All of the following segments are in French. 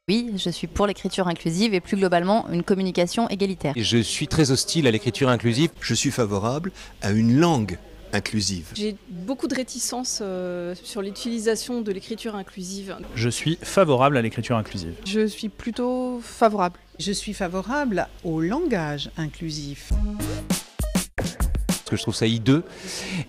Oui, je suis pour l'écriture inclusive et plus globalement une communication égalitaire. Et je suis très hostile à l'écriture inclusive. Je suis favorable à une langue inclusive. J'ai beaucoup de réticences sur l'utilisation de l'écriture inclusive. Je suis favorable à l'écriture inclusive. Je suis plutôt favorable. Je suis favorable au langage inclusif. Parce que je trouve ça hideux.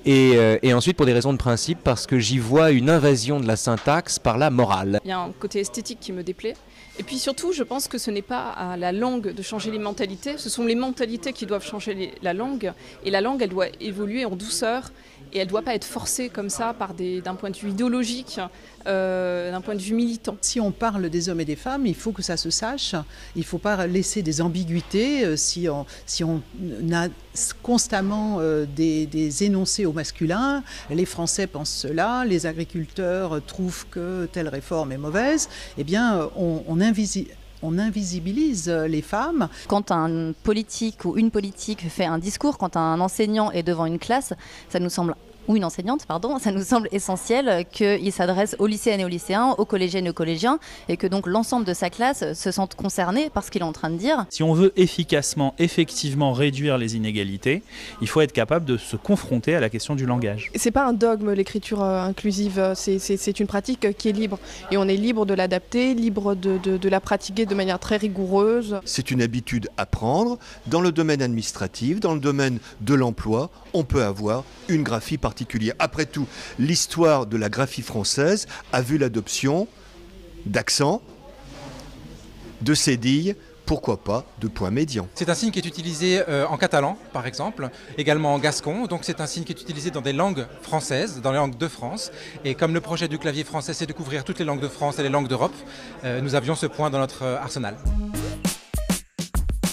Et ensuite pour des raisons de principe, parce que j'y vois une invasion de la syntaxe par la morale. Il y a un côté esthétique qui me déplaît. Et puis surtout, je pense que ce n'est pas à la langue de changer les mentalités, ce sont les mentalités qui doivent changer la langue. Et la langue, elle doit évoluer en douceur et elle ne doit pas être forcée comme ça d'un point de vue idéologique, d'un point de vue militant. Si on parle des hommes et des femmes, il faut que ça se sache. Il ne faut pas laisser des ambiguïtés. Si on a constamment des énoncés au masculin, les Français pensent cela, les agriculteurs trouvent que telle réforme est mauvaise, eh bien on invisibilise les femmes. Quand un politique ou une politique fait un discours, quand un enseignant est devant une classe, ça nous semble ou une enseignante, pardon, ça nous semble essentiel qu'il s'adresse aux lycéennes et aux lycéens, aux collégiennes et aux collégiens, et que donc l'ensemble de sa classe se sente concerné par ce qu'il est en train de dire. Si on veut effectivement réduire les inégalités, il faut être capable de se confronter à la question du langage. C'est pas un dogme l'écriture inclusive, c'est une pratique qui est libre. Et on est libre de l'adapter, libre de la pratiquer de manière très rigoureuse. C'est une habitude à prendre. Dans le domaine administratif, dans le domaine de l'emploi, on peut avoir une graphie particulière. Après tout, l'histoire de la graphie française a vu l'adoption d'accents, de cédilles, pourquoi pas de points médians. C'est un signe qui est utilisé en catalan, par exemple, également en gascon. Donc c'est un signe qui est utilisé dans des langues françaises, dans les langues de France. Et comme le projet du clavier français, c'est de couvrir toutes les langues de France et les langues d'Europe, nous avions ce point dans notre arsenal.